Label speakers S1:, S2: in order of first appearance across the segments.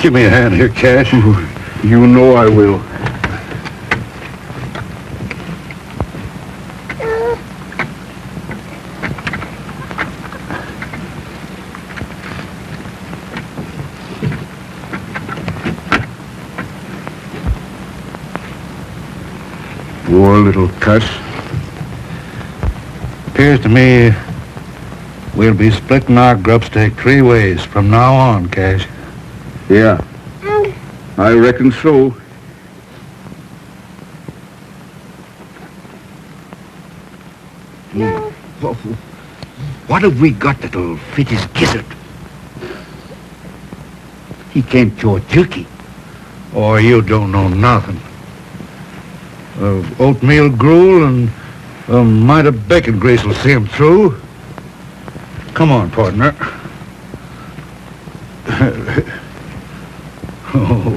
S1: Give me a hand here, Cash. You know I will. Poor little cuss. Appears to me we'll be splitting our grub stake 3 ways from now on, Cash.
S2: Yeah, I reckon so.
S3: What have we got that'll fit his gizzard? He can't chew a turkey.
S1: Oh, you don't know nothing. Oatmeal gruel and a mite of bacon grease will see him through. Come on, partner. Oh.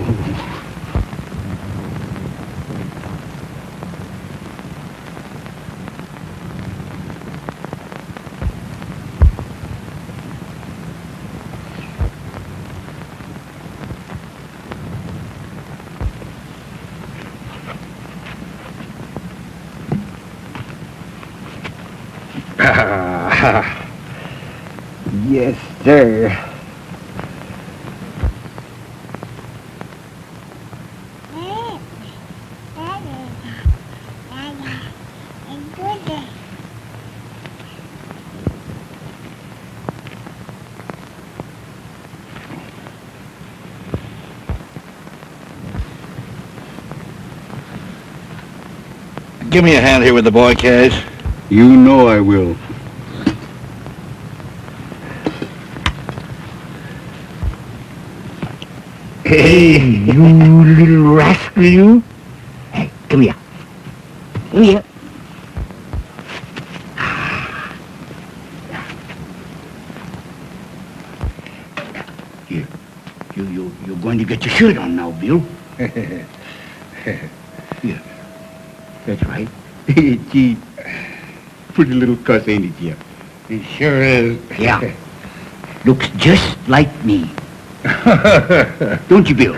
S3: Yes, sir.
S1: Give me a hand here with the boy, Cash.
S2: You know I will.
S3: Hey, you little rascal, you. Hey, come here. Come here. Here. You're going to get your shirt on now, Bill. Here. That's right. Gee, pretty little cuss, ain't it, Jeff?
S1: He sure is.
S3: Yeah. Looks just like me. Don't you, Bill?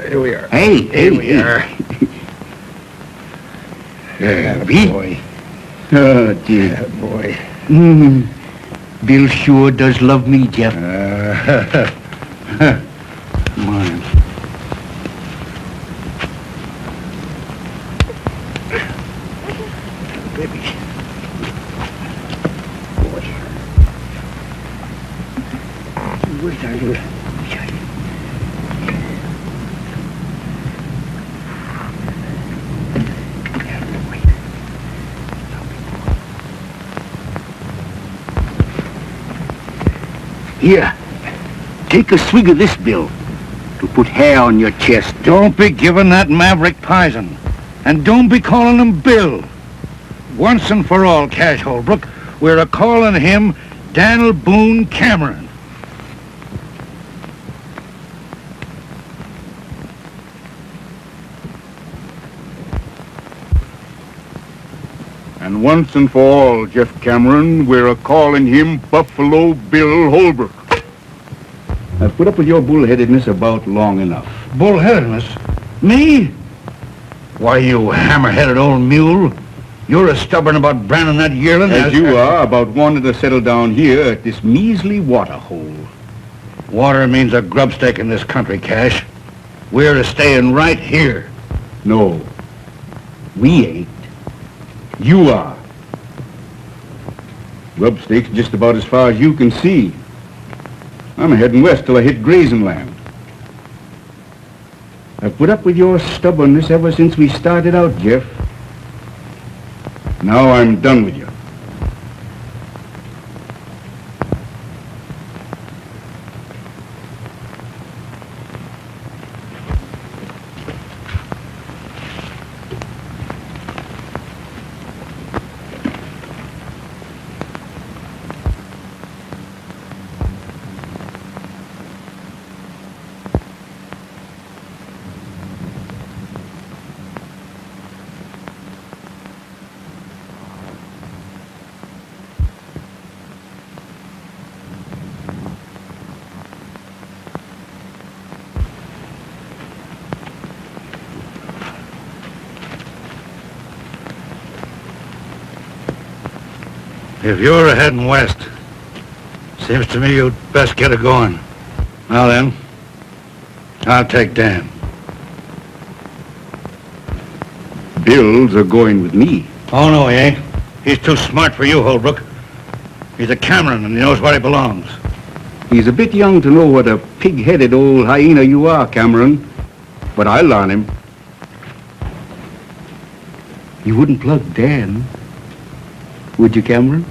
S1: Here we are.
S3: Hey,
S1: Here we are.
S3: Yeah,
S1: boy.
S3: Oh, dear.
S1: Yeah, boy.
S3: Bill sure does love me, Jeff. Come on. Baby. Boy. Where's our little... Here, take a swig of this, Bill, to put hair on your chest.
S1: Don't be giving that maverick poison. And don't be calling him Bill. Once and for all, Cash Holbrook, we're a-calling him Daniel Boone Cameron.
S2: And once and for all, Jeff Cameron, we're a-calling him Buffalo Bill Holbrook. I've put up with your bullheadedness about long enough.
S1: Bullheadedness? Me? Why, you hammer-headed old mule. You're as stubborn about branding that yearling
S2: As you are about wanting to settle down here at this measly water hole.
S1: Water means a grubstake in this country, Cash. We're staying right here.
S2: No, we ain't. You are. Grubstake's just about as far as you can see. I'm heading west till I hit grazing land. I've put up with your stubbornness ever since we started out, Jeff. Now I'm done with you.
S1: If you're heading west, seems to me you'd best get it going. Now then, I'll take Dan.
S2: Bill's are going with me.
S1: Oh, no, he ain't. He's too smart for you, Holbrook. He's a Cameron, and he knows where he belongs.
S2: He's a bit young to know what a pig-headed old hyena you are, Cameron. But I'll learn him. You wouldn't plug Dan, would you, Cameron?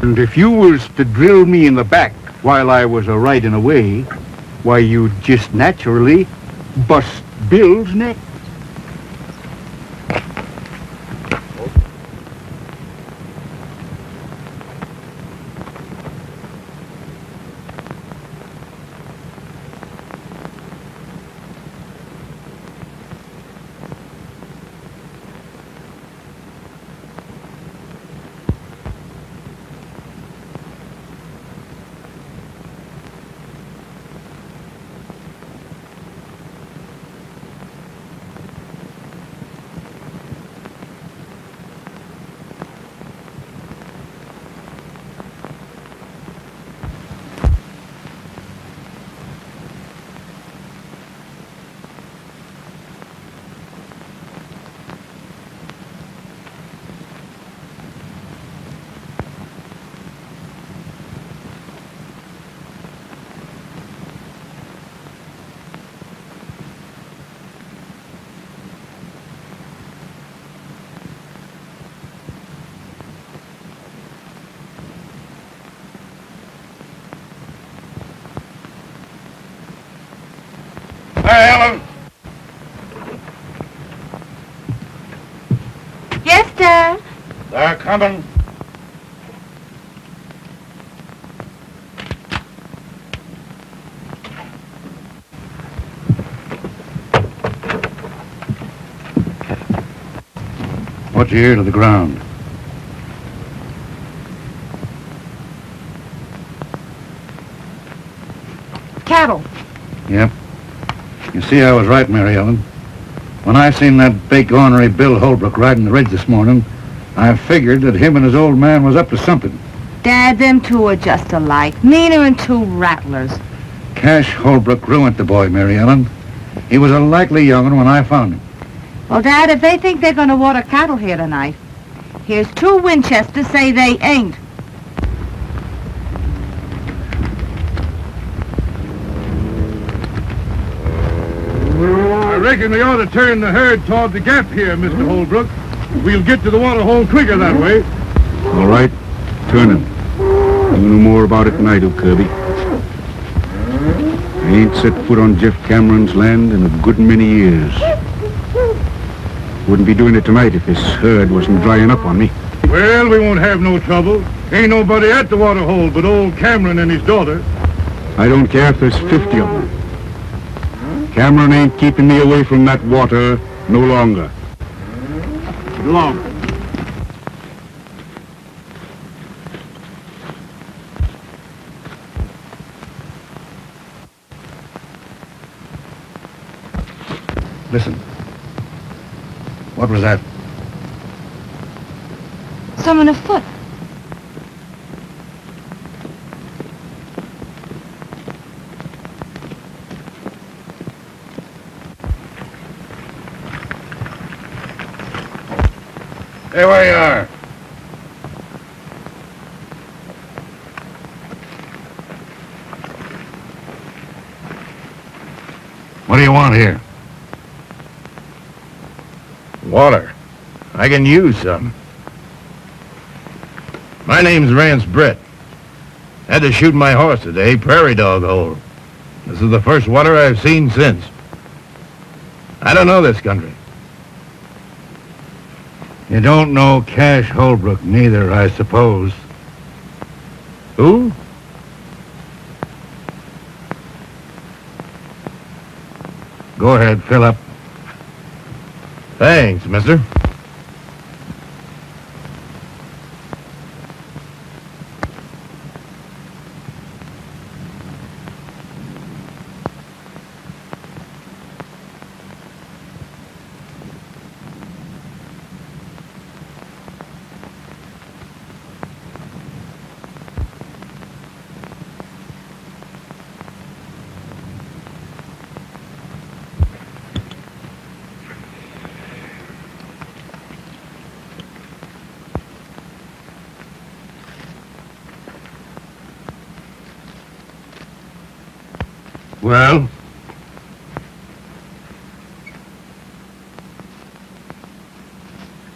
S2: And if you was to drill me in the back while I was a-riding away, why, you'd just naturally bust Bill's neck.
S1: Hey, Ellen.
S4: Yes, Dad.
S1: They're coming. What's your ear to the ground?
S4: Cattle.
S1: Yep. You see, I was right, Mary Ellen. When I seen that big ornery Bill Holbrook riding the ridge this morning, I figured that him and his old man was up to something.
S4: Dad, them two are just alike. Meaner than two rattlers.
S1: Cash Holbrook ruined the boy, Mary Ellen. He was a likely young'un when I found him.
S4: Well, Dad, if they think they're going to water cattle here tonight, here's two Winchesters say they ain't.
S5: I reckon we ought to turn the herd toward the gap here, Mr. Holbrook. We'll get to the water hole quicker that way.
S2: All right, turn him. You know more about it than I do, Kirby. I ain't set foot on Jeff Cameron's land in a good many years. Wouldn't be doing it tonight if this herd wasn't drying up on me.
S5: Well, we won't have no trouble. Ain't nobody at the water hole but old Cameron and his daughter.
S2: I don't care if there's 50 of them. Cameron ain't keeping me away from that water no longer.
S5: Long.
S1: Listen. What was that?
S4: Someone afoot.
S1: Hey, where you are. What do you want here?
S6: Water. I can use some. My name's Rance Brett. Had to shoot my horse today, prairie dog hole. This is the first water I've seen since. I don't know this country.
S1: You don't know Cash Holbrook neither, I suppose.
S6: Who?
S1: Go ahead, fill up.
S6: Thanks, mister.
S1: Well?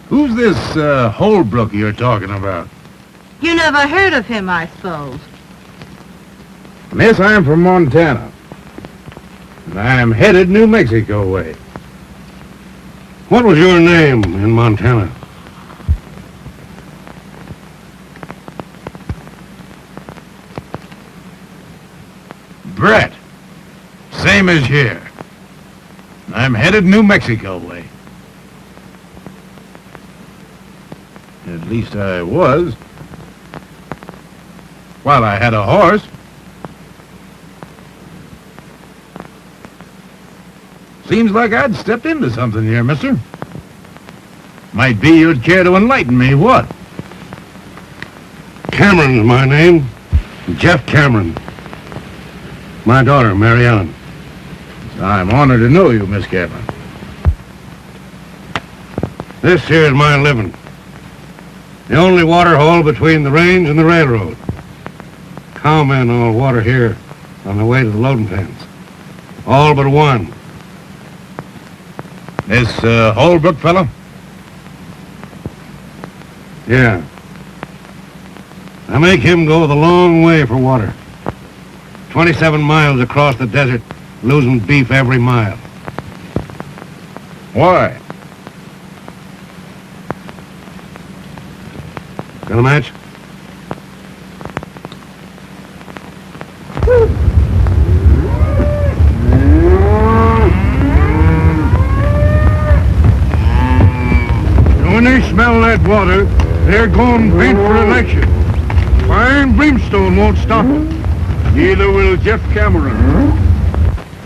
S6: Who's this Holbrook you're talking about?
S4: You never heard of him, I suppose.
S6: Miss, I'm from Montana. And I'm headed New Mexico way.
S1: What was your name in Montana?
S6: Brett. Same as here. I'm headed New Mexico way. At least I was. While I had a horse. Seems like I'd stepped into something here, mister. Might be you'd care to enlighten me, what?
S1: Cameron's my name. Jeff Cameron. My daughter, Mary Ellen.
S6: I'm honored to know you, Miss Cameron.
S1: This here is my living. The only water hole between the range and the railroad. Cowmen all water here on the way to the loading pens. All but one.
S6: This Holbrook fellow?
S1: Yeah. I make him go the long way for water. 27 miles across the desert, losing beef every mile.
S6: Why?
S1: Got a match?
S5: When they smell that water, they're going bent for election. Fire and brimstone won't stop them. Neither will Jeff Cameron.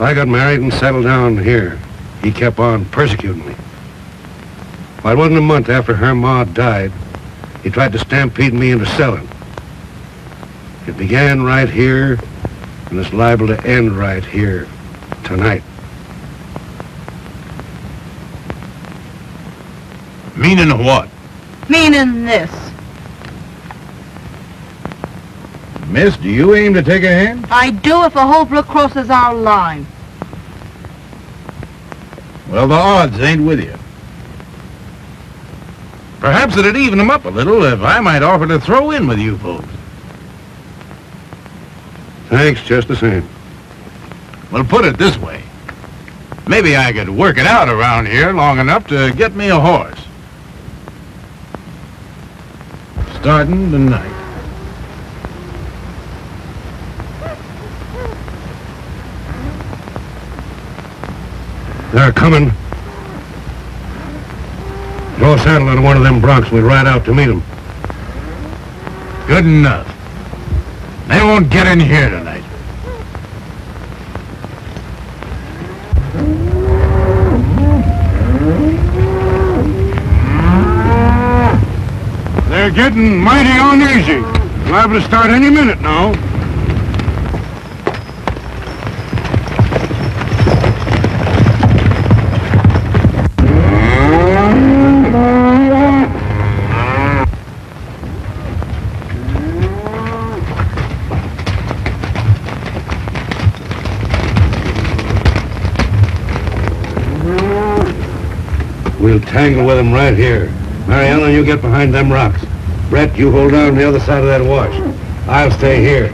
S1: I got married and settled down here. He kept on persecuting me. Well, it wasn't a month after her ma died, he tried to stampede me into selling. It began right here, and it's liable to end right here, tonight.
S6: Meaning what?
S4: Meaning this.
S6: Miss, do you aim to take a hand?
S4: I do if a Holbrook crosses our line.
S6: Well, the odds ain't with you. Perhaps it'd even them up a little if I might offer to throw in with you folks.
S1: Thanks, just the same.
S6: Well, put it this way. Maybe I could work it out around here long enough to get me a horse. Starting tonight.
S1: They're coming. Go saddle on one of them broncs. We'll ride out to meet them.
S6: Good enough. They won't get in here tonight.
S5: They're getting mighty uneasy. Liable to start any minute now.
S1: We'll tangle with them right here. Mariano, you get behind them rocks. Brett, you hold on the other side of that wash. I'll stay here.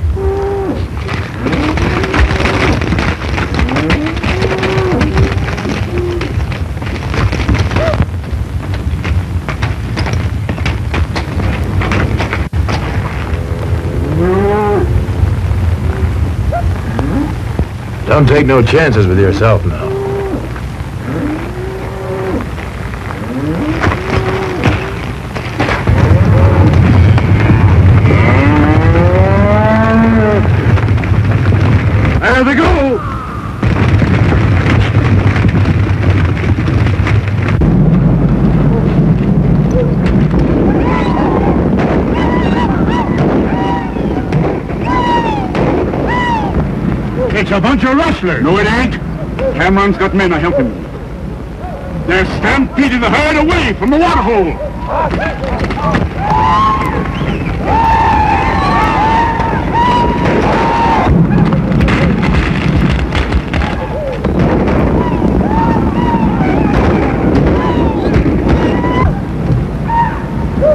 S6: Don't take no chances with yourself now.
S5: There they go! It's a bunch of rustlers. No, it ain't. Cameron's got men to help him. They're stampeding the herd away from the water hole.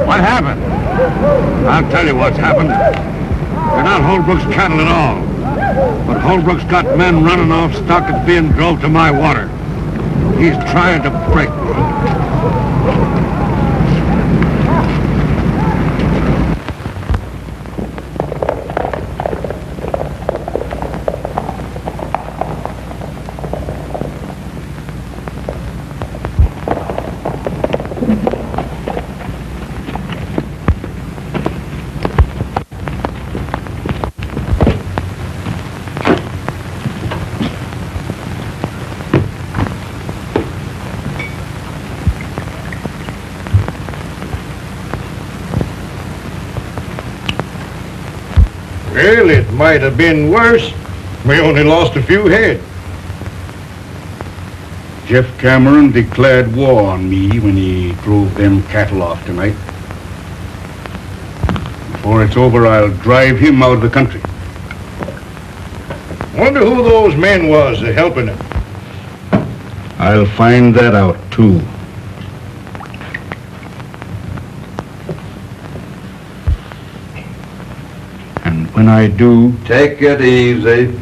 S1: What happened? I'll tell you what's happened. They're not Holbrook's cattle at all. But Holbrook's got men running off stock that's being drove to my water. He's trying to break me.
S5: Well, it might have been worse. We only lost a few head. Jeff Cameron declared war on me when he drove them cattle off tonight. Before it's over, I'll drive him out of the country. Wonder who those men was helping him. I'll find that out, too. And when I do...
S7: Take it easy.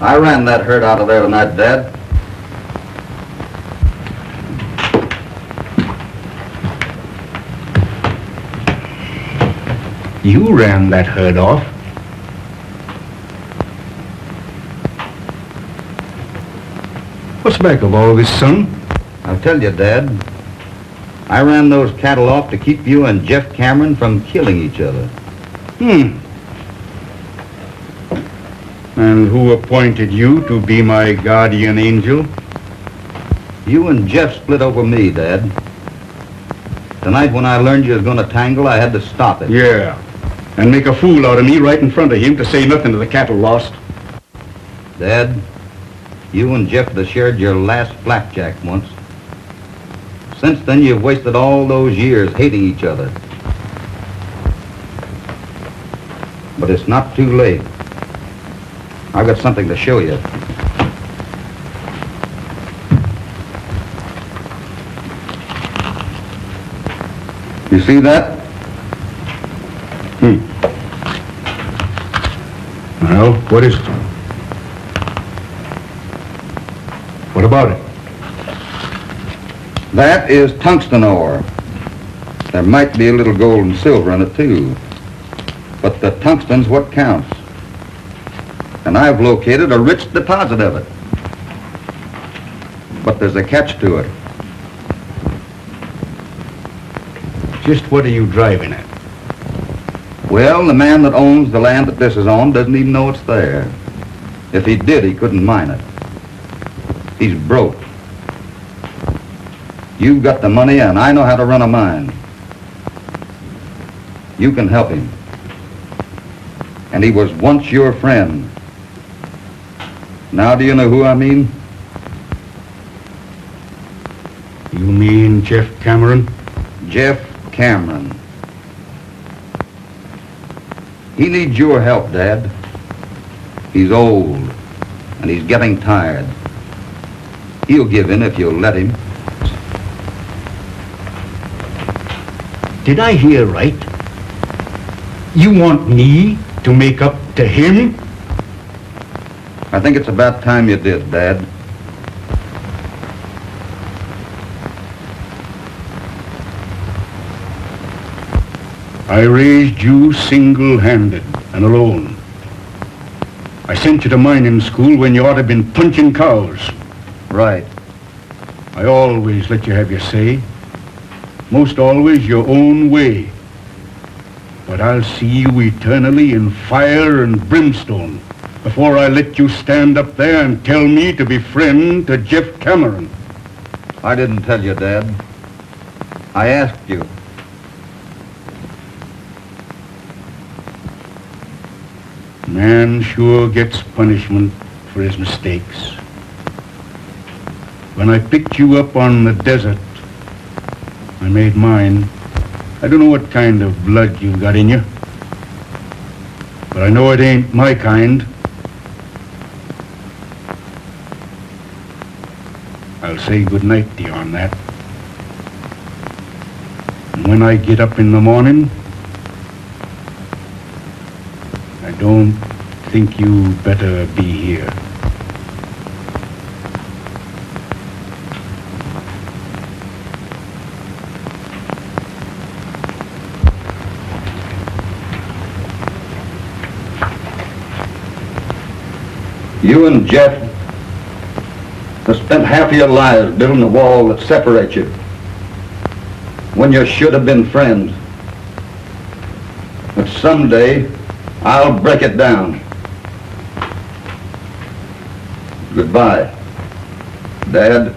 S7: I ran that herd out of there tonight, Dad.
S5: You ran that herd off. What's back of all this, son?
S7: I'll tell you, Dad. I ran those cattle off to keep you and Jeff Cameron from killing each other.
S5: And who appointed you to be my guardian angel?
S7: You and Jeff split over me, Dad. Tonight when I learned you was going to tangle, I had to stop it.
S5: Yeah. And make a fool out of me right in front of him to say nothing to the cattle lost.
S7: Dad, you and Jeff have shared your last blackjack once. Since then, you've wasted all those years hating each other. But it's not too late. I've got something to show you. You see that?
S1: Well, what is it? What about it?
S7: That is tungsten ore. There might be a little gold and silver in it, too. But the tungsten's what counts. And I've located a rich deposit of it. But there's a catch to it.
S1: Just what are you driving at?
S7: Well, the man that owns the land that this is on doesn't even know it's there. If he did, he couldn't mine it. He's broke. You've got the money, and I know how to run a mine. You can help him. And he was once your friend. Now do you know who I mean?
S1: You mean Jeff Cameron?
S7: Jeff Cameron. He needs your help, Dad. He's old, and he's getting tired. He'll give in if you'll let him.
S2: Did I hear right? You want me to make up to him?
S7: I think it's about time you did, Dad.
S2: I raised you single-handed and alone. I sent you to mining school when you ought to have been punching cows.
S7: Right.
S2: I always let you have your say. Most always your own way. But I'll see you eternally in fire and brimstone before I let you stand up there and tell me to be friend to Jeff Cameron.
S7: I didn't tell you, Dad. I asked you.
S2: Man sure gets punishment for his mistakes. When I picked you up on the desert, I made mine. I don't know what kind of blood you got in you, but I know it ain't my kind. I'll say good night to you on that. And when I get up in the morning, I don't think you better be here.
S7: You and Jeff have spent half of your lives building a wall that separates you when you should have been friends. But someday, I'll break it down. Goodbye, Dad.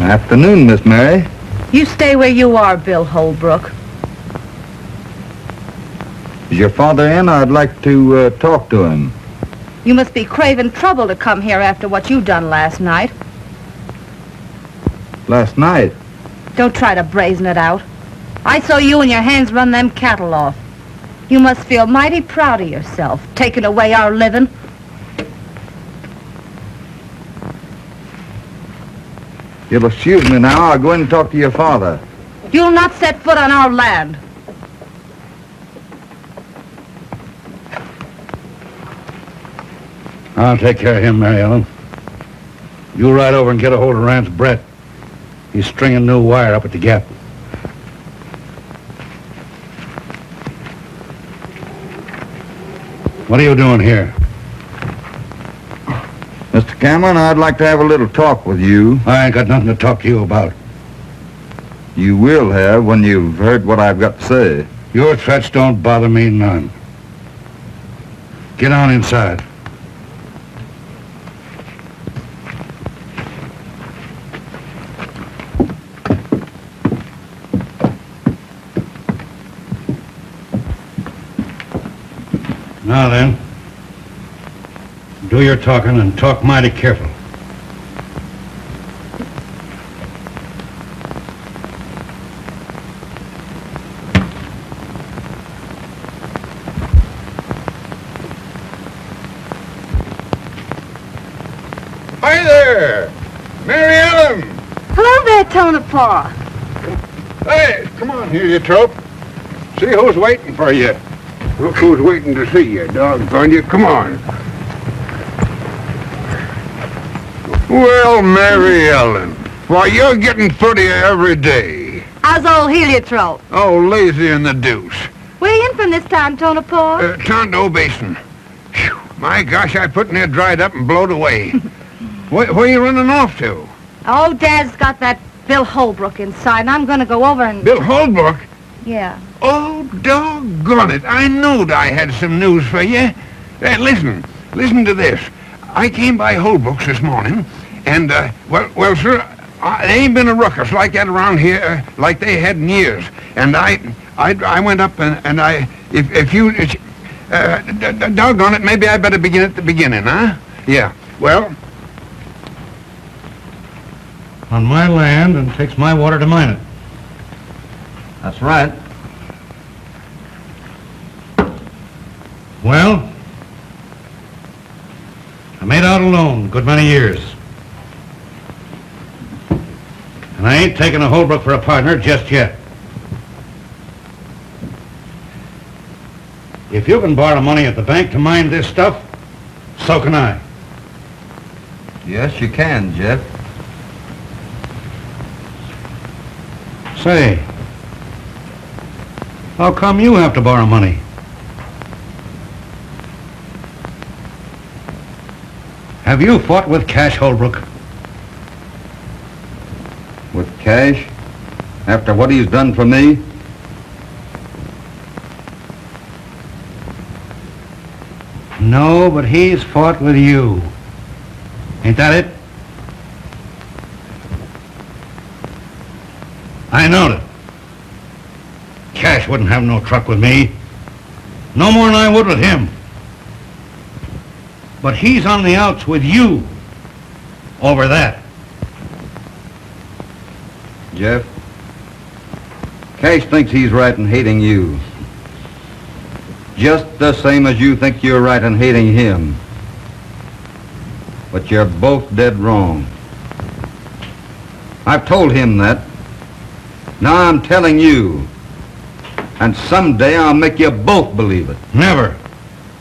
S7: Afternoon, Miss Mary.
S4: You stay where you are, Bill Holbrook.
S7: Is your father in? I'd like to talk to him.
S4: You must be craving trouble to come here after what you done last night.
S7: Last night?
S4: Don't try to brazen it out. I saw you and your hands run them cattle off. You must feel mighty proud of yourself, taking away our living.
S7: You'll excuse me now. I'll go in and talk to your father.
S4: You'll not set foot on our land.
S1: I'll take care of him, Mary Ellen. You ride over and get a hold of Rance Brett. He's stringing new wire up at the gap. What are you doing here?
S7: Mr. Cameron, I'd like to have a little talk with you.
S1: I ain't got nothing to talk to you about.
S7: You will have when you've heard what I've got to say.
S1: Your threats don't bother me none. Get on inside. Now then, do your talking and talk mighty careful.
S5: Hi there! Mary Ellen!
S4: Hello there, Tonopah.
S5: Hey, come on here, you trope. See who's waiting for you. Look who's waiting to see you, doggone you. Come on. Well, Mary Ellen, why, you're getting prettier every day.
S4: How's old heliotrope?
S5: Oh, lazy in the deuce.
S4: Where you in from this time, Tonopah?
S5: Tonto Basin. Phew, my gosh, I put near dried up and blowed away. Where you running off to?
S4: Oh, Dad's got that Bill Holbrook inside, and I'm gonna go over and...
S5: Bill Holbrook?
S4: Yeah.
S5: Oh, doggone it. I knowed I had some news for you. Listen to this. I came by Holbrook's this morning, and, well, sir, there ain't been a ruckus like that around here like they had in years. And I went up and if you, doggone it, maybe I better begin at the beginning, huh? Yeah, well...
S1: On my land and takes my water to mine it.
S7: That's right.
S1: Well, I made out alone a good many years. And I ain't taking a Holbrook for a partner just yet. If you can borrow money at the bank to mine this stuff, so can I.
S7: Yes, you can, Jeff.
S1: Say, how come you have to borrow money? Have you fought with Cash Holbrook?
S7: With Cash? After what he's done for me?
S1: No, but he's fought with you. Ain't that it? I knowed it. Cash wouldn't have no truck with me. No more than I would with him. But he's on the outs with you over that.
S7: Jeff, Cash thinks he's right in hating you. Just the same as you think you're right in hating him. But you're both dead wrong. I've told him that. Now I'm telling you. And someday I'll make you both believe it.
S1: Never.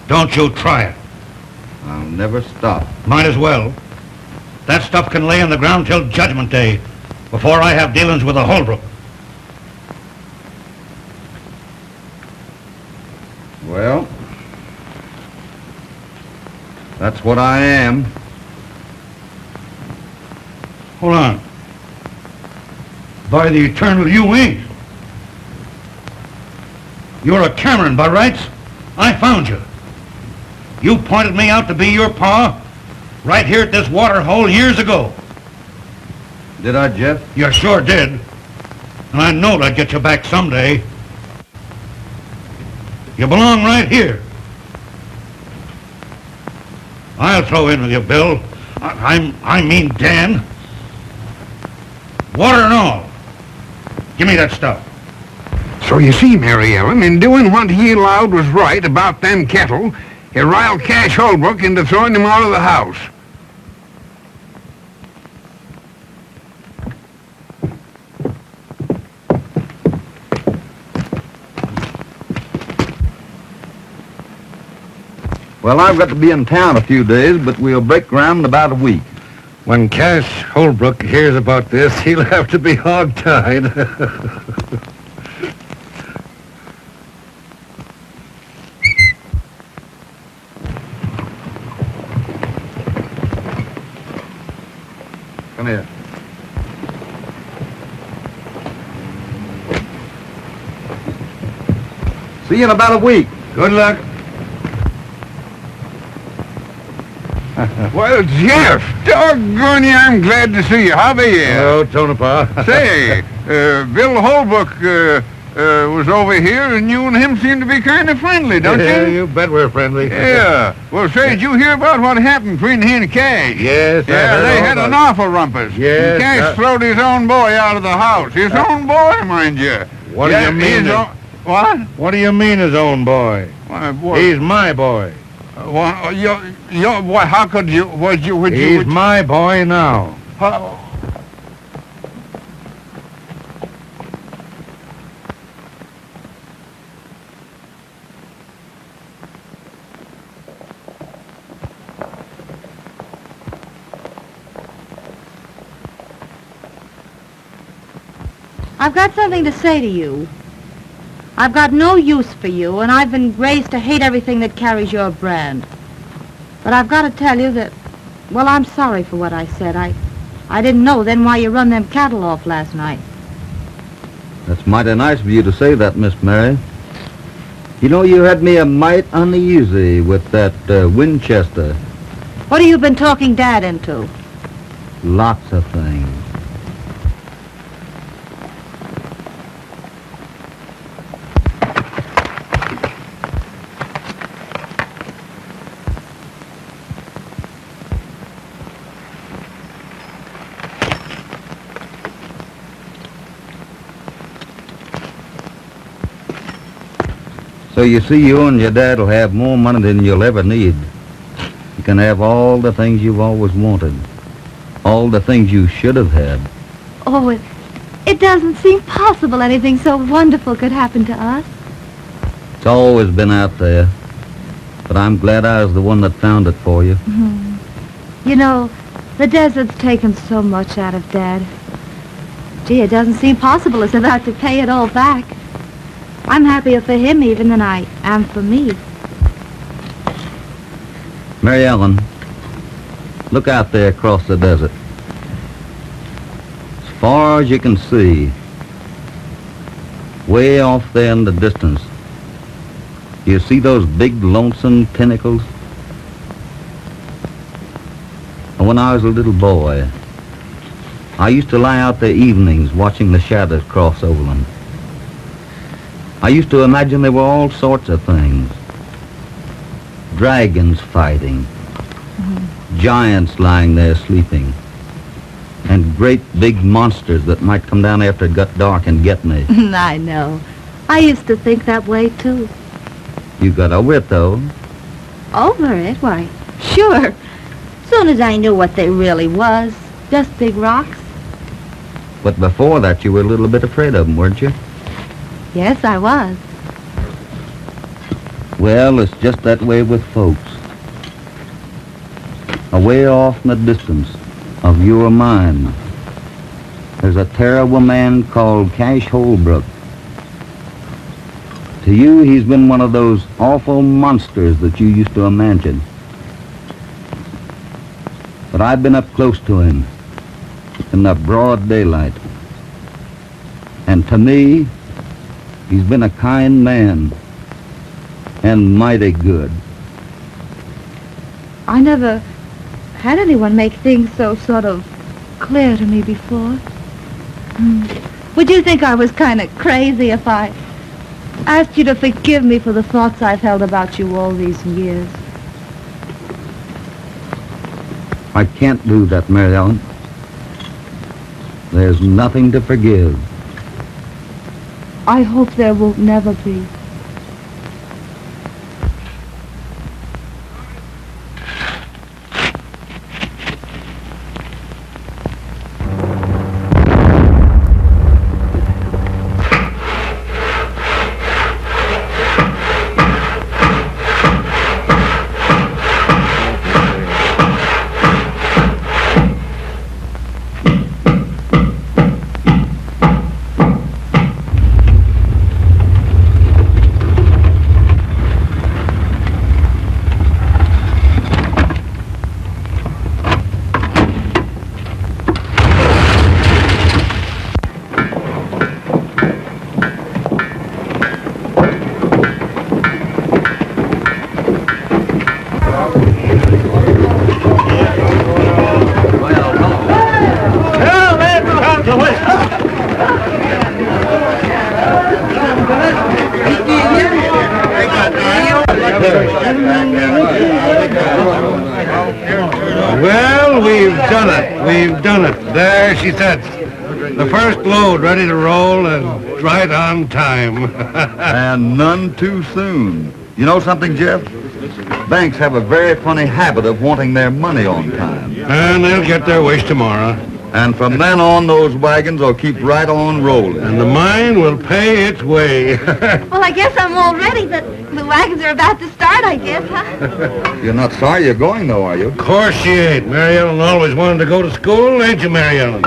S1: Don't you try it.
S7: I'll never stop.
S1: Might as well. That stuff can lay on the ground till Judgment Day before I have dealings with a Holbrook.
S7: Well, that's what I am.
S1: Hold on. By the eternal, you ain't. You're a Cameron by rights. I found you. You pointed me out to be your pa right here at this water hole years ago.
S7: Did I, Jeff?
S1: You sure did. And I knowed I'd get you back someday. You belong right here. I'll throw in with you, Bill. I mean Dan. Water and all. Give me that stuff.
S5: So you see, Mary Ellen, in doing what he allowed was right about them cattle, he riled Cash Holbrook into throwing him out of the house.
S7: Well, I've got to be in town a few days, but we'll break ground in about a week.
S1: When Cash Holbrook hears about this, he'll have to be hog-tied.
S7: Come here. See you in about a week.
S1: Good luck.
S5: Well, Jeff, doggone you, I'm glad to see you. How be you?
S6: Hello, Tonopah.
S5: Say, Bill Holbrook was over here, and you and him seem to be kind of friendly, don't
S6: Yeah,
S5: you?
S6: you bet we're friendly.
S5: Yeah. Well, say, did you hear about what happened between he and Cash?
S6: Yes, I
S5: Yeah,
S6: heard
S5: they
S6: all
S5: had
S6: about
S5: an
S6: it.
S5: awful rumpus.
S6: Yes,
S5: And Cash throwed his own boy out of the house. His own boy, mind you.
S6: What do
S5: Yeah,
S6: you mean?
S5: his own- What?
S6: What do you mean his own boy? He's my boy.
S5: What? How could you? Would you?
S6: He's my boy now.
S5: How,
S4: I've got something to say to you. I've got no use for you, and I've been raised to hate everything that carries your brand. But I've got to tell you that, well, I'm sorry for what I said. I didn't know then why you run them cattle off last night.
S7: That's mighty nice of you to say that, Miss Mary. You know, you had me a mite uneasy with that Winchester.
S4: What have you been talking Dad into?
S7: Lots of things. So you see, you and your dad will have more money than you'll ever need. You can have all the things you've always wanted. All the things you should have had.
S4: Oh, it doesn't seem possible anything so wonderful could happen to us.
S7: It's always been out there. But I'm glad I was the one that found it for you.
S4: You know, the desert's taken so much out of Dad. Gee, it doesn't seem possible it's about to pay it all back. I'm happier for him even than I am for me.
S7: Mary Ellen, look out there across the desert. As far as you can see, way off there in the distance, you see those big lonesome pinnacles? And when I was a little boy, I used to lie out there evenings watching the shadows cross over them. I used to imagine there were all sorts of things. Dragons fighting, giants lying there sleeping, and great big monsters that might come down after it got dark and get me.
S4: I know. I used to think that way, too.
S7: You got over it, though.
S4: Over it? Why, sure. Soon as I knew what they really was. Just big rocks.
S7: But before that, you were a little bit afraid of them, weren't you?
S4: Yes, I was.
S7: Well, it's just that way with folks. Away off in the distance of you or mine, there's a terrible man called Cash Holbrook. To you, he's been one of those awful monsters that you used to imagine. But I've been up close to him in the broad daylight. And to me, he's been a kind man and mighty good.
S4: I never had anyone make things so sort of clear to me before. Would you think I was kind of crazy if I asked you to forgive me for the thoughts I've held about you all these years?
S7: I can't do that, Mary Ellen. There's nothing to forgive.
S4: I hope there will never be.
S1: she said. The first load ready to roll and right on time.
S7: And none too soon. You know something, Jeff? Banks have a very funny habit of wanting their money on time.
S1: And they'll get their wish tomorrow.
S7: And from then on, those wagons will keep right on rolling.
S1: And the mine will pay its way.
S4: Well, I guess I'm all ready, but the wagons are about to start, I guess, huh?
S7: You're not sorry you're going, though, are you?
S1: Of course she ain't. Mary Ellen always wanted to go to school, ain't you, Mary Ellen?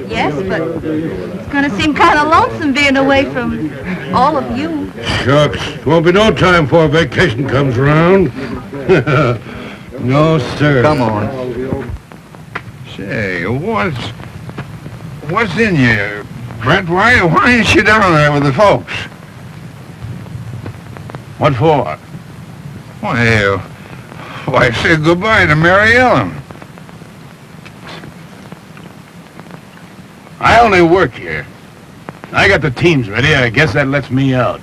S4: Yes, but it's going to seem kind of lonesome being away from all of you.
S1: Shucks. Won't be no time before vacation comes around. No, sir.
S7: Come on.
S5: Say, what's in you, Brent? Why ain't you down there with the folks?
S6: What for?
S5: Why say goodbye to Mary Ellen?
S6: I only work here. I got the teams ready. I guess that lets me out.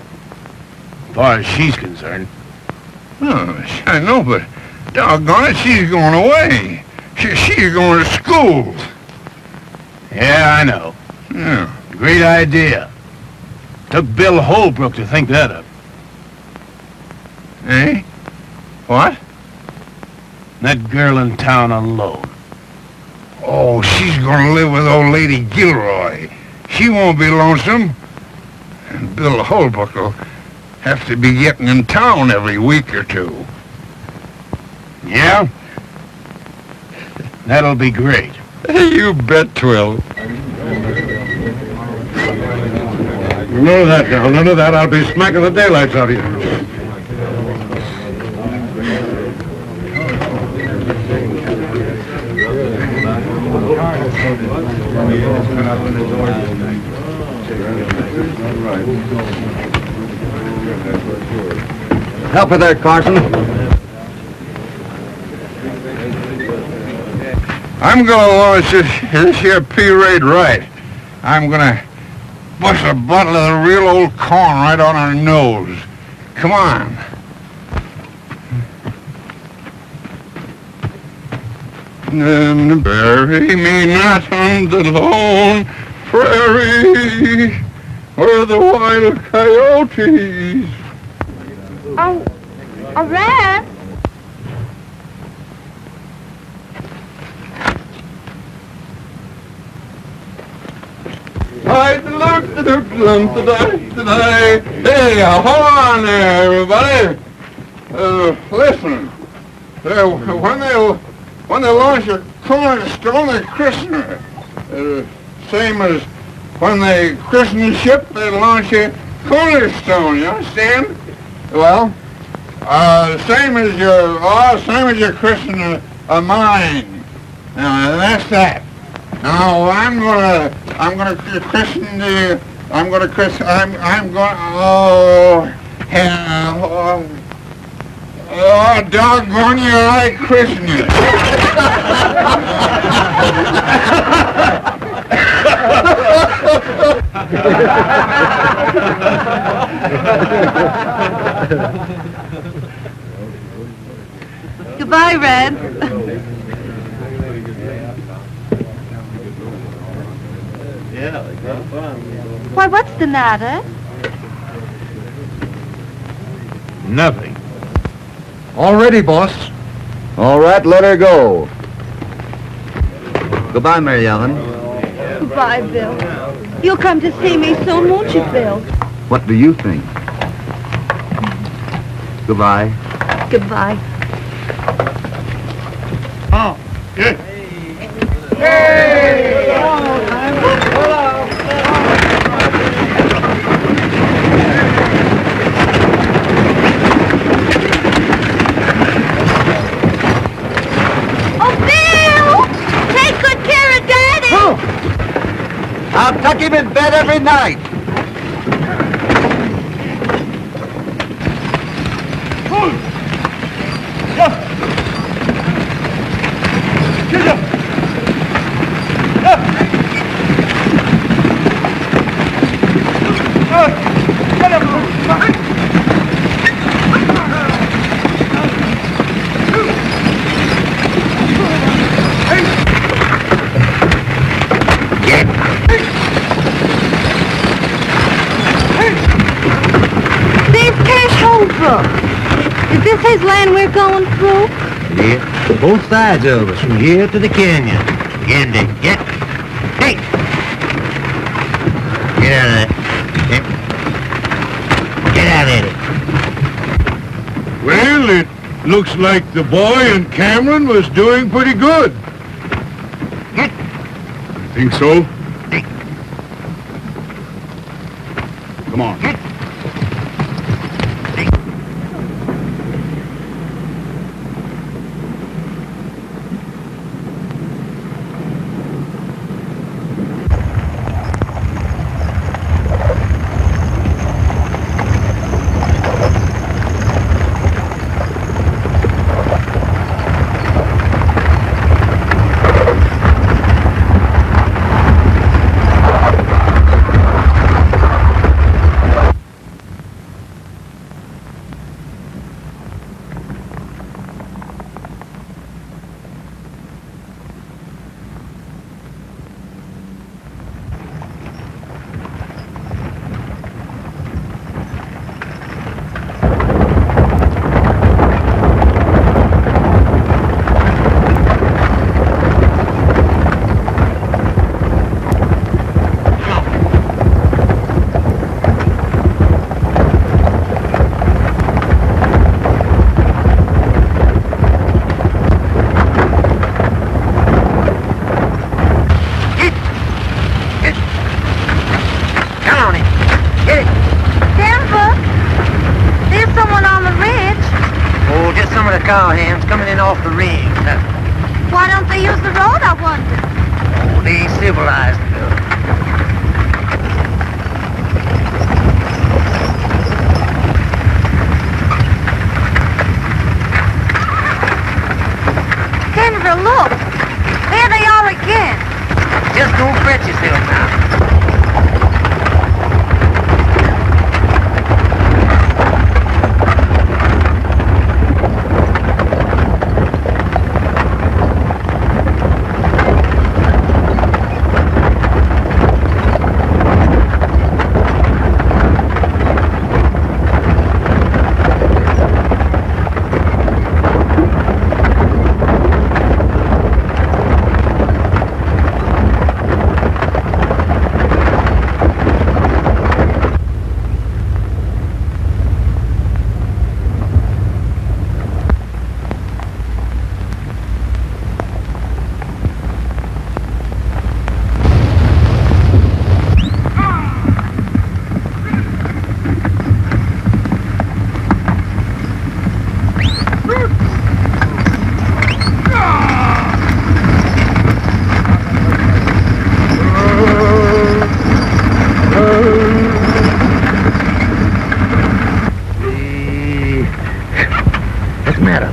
S6: As far as she's concerned.
S5: Oh, I know, but doggone it, she's going away. She's going to school.
S6: Yeah, I know.
S5: Yeah.
S6: Great idea. Took Bill Holbrook to think that up.
S5: Eh? What?
S6: That girl in town alone.
S5: Oh, she's going to live with old Lady Gilroy. She won't be lonesome. And Bill Holbrook will have to be getting in town every week or two.
S6: Yeah? That'll be great.
S5: You bet 'twill.
S1: None of that now. None of that. I'll be smacking the daylights out of you.
S7: Help her there, Carson.
S5: I'm going to launch this here P-Raid right. I'm going to bust a bottle of the real old corn right on her nose. Come on. And bury me not on the lone prairie where the wild coyotes.
S4: Oh, a rat?
S5: Hey, hold on there, everybody. Listen. When they launch a cornerstone, they christen her. Same as when they christen a ship, they launch a cornerstone. You understand? Well, same as you christen a mine. Now that's that. Now I'm gonna christen the. I'm going. Oh, hell. Oh, doggone you! I christen you.
S4: Goodbye, Red. Why, what's the matter?
S6: Nothing.
S7: All ready, boss. All right, let her go. Goodbye, Mary Ellen.
S4: Goodbye, Bill. You'll come to see me soon, won't you, Bill?
S7: What do you think? Goodbye.
S4: Goodbye.
S6: Oh, good.
S7: I'll tuck him in bed every night.
S4: this land we're going through?
S3: Yeah, both sides of us, from here to the canyon. Again, Dick. Get. Hey! Get out of that. Get out of it.
S1: Well, it looks like the boy and Cameron was doing pretty good.
S2: Think so? Come on.
S3: Cow hands coming in off the ring.
S4: Why don't they use the road, I wonder?
S3: Oh, they ain't civilized enough.
S4: Denver, look. There they are again.
S3: Just don't fret yourself now.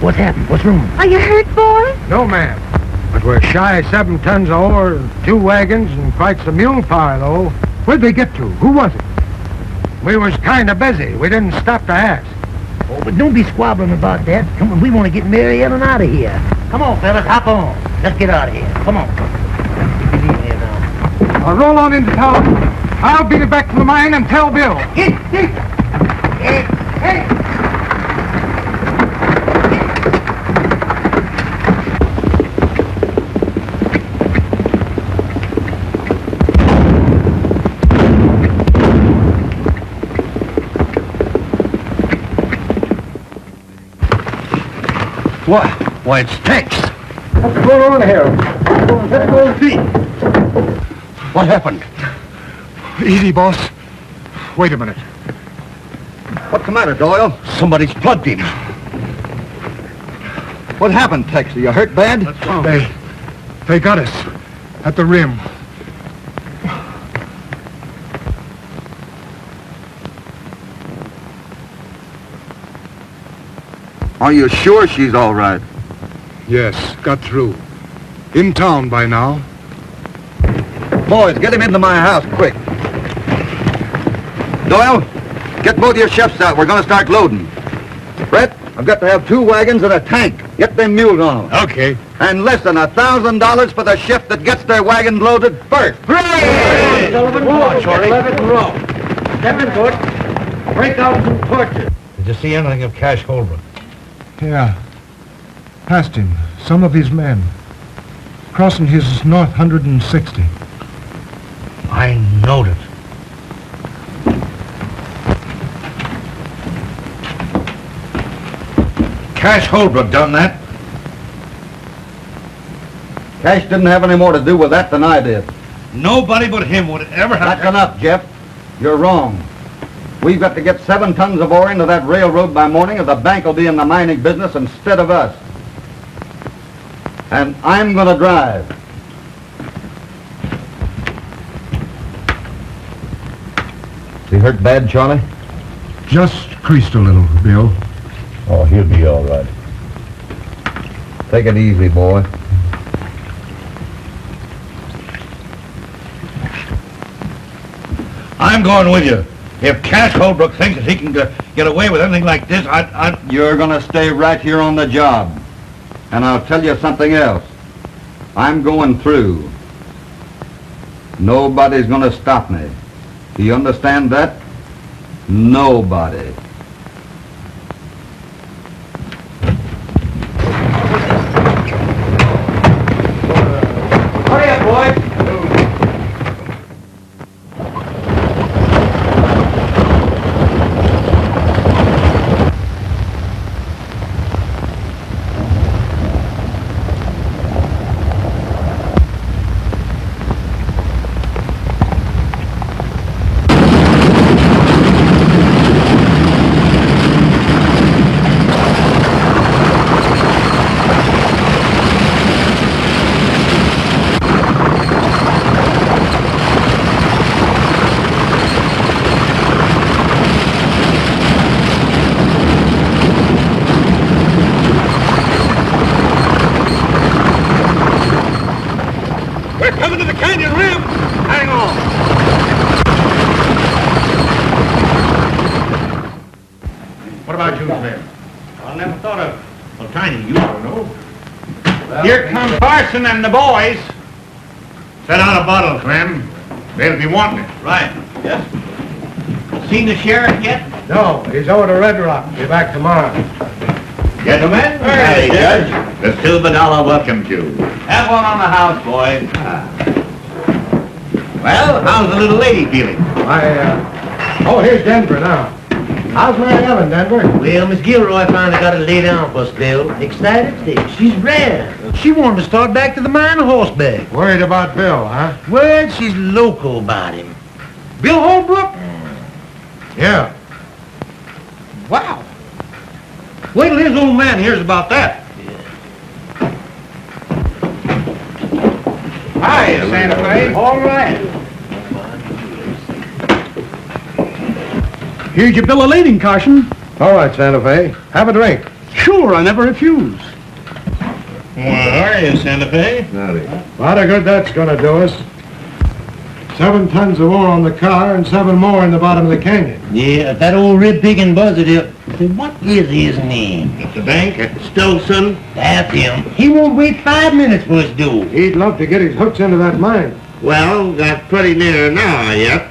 S3: What happened? What's wrong?
S4: Are you hurt, boy?
S1: No, ma'am. But we're shy of 7 tons of ore, 2 wagons, and quite some mule power, though. Where'd they get to? Who was it? We was kind of busy. We didn't stop to ask.
S3: Oh, but don't be squabbling about that. Come on, we want to get Mary Ellen out of here. Come on, fellas, hop on. Let's get out of here. Come on. Get in here now.
S1: I'll roll on into town. I'll beat it back to the mine and tell Bill.
S3: Hey!
S1: What? Why, it's Tex.
S2: What's going on here? Let's go and see.
S1: What happened?
S2: Easy, boss. Wait a minute.
S7: What's the matter, Doyle?
S1: Somebody's plugged him.
S7: What happened, Tex? Are you hurt bad?
S2: They got us at the rim.
S7: Are you sure she's all right?
S2: Yes, got through. In town by now.
S7: Boys, get him into my house, quick. Doyle, get both your chefs out. We're going to start loading. Brett, I've got to have 2 wagons and a tank. Get them mules on them.
S2: Okay.
S7: And less than $1,000 for the shift that gets their wagons loaded first.
S3: Hey! Sullivan, come on, Shorty. 11 in a row. Step in, Butch. Break out some torches.
S6: Did you see anything of Cash Holbrook?
S8: Yeah. Past him. Some of his men. Crossing his north 160.
S3: I knowed it.
S6: Cash Holbrook done that.
S7: Cash didn't have any more to do with that than I did.
S6: Nobody but him would ever have...
S7: That's enough, Jeff. You're wrong. We've got to get 7 tons of ore into that railroad by morning, or the bank will be in the mining business instead of us. And I'm going to drive. Is he hurt bad, Charlie?
S8: Just creased a little, Bill.
S6: Oh, he'll be all right.
S7: Take it easy, boy.
S6: I'm going with you. If Cash Holbrook thinks that he can get away with anything like this,
S7: You're going to stay right here on the job. And I'll tell you something else. I'm going through. Nobody's going to stop me. Do you understand that? Nobody. Hurry up, boy.
S5: We're coming to the canyon rim. Hang on.
S6: What about you, Smith?
S3: I never thought of... Well, Tiny, you don't know.
S5: Here come Parson and the boys.
S6: Set out a bottle, Clem. They'll be wanting it.
S3: Right. Yes. Seen the sheriff yet?
S8: No, he's over to Red Rock. Be back tomorrow.
S6: Gentlemen,
S3: Howdy, Judge.
S6: the Silver Dollar welcomes you.
S3: Have one on the house, boy.
S6: Well, how's the little lady feeling?
S8: Oh, here's Denver now. How's Mary Ellen, Denver?
S3: Well, Miss Gilroy finally got it laid down for us, Bill. Excited? She's rare. She wanted to start back to the mine on horseback.
S8: Worried about Bill, huh?
S3: Well, she's loco about him. Bill Holbrook?
S8: Yeah.
S3: Wow.
S6: Wait till his old man hears about that.
S5: Hi, Santa Fe.
S3: All right.
S2: Here's your bill of lading, Carson.
S8: All right, Santa Fe. Have a drink.
S2: Sure, I never refuse.
S3: Where are you, Santa Fe?
S8: A lot of good that's gonna do us. 7 tons of ore on the car and 7 more in the bottom of the canyon.
S3: Yeah, that old rib-picking buzzard here. What is his name?
S6: At the bank, Stolson.
S3: That's him. He won't wait 5 minutes for his due.
S8: He'd love to get his hooks into that mine.
S6: Well, got pretty near now yet.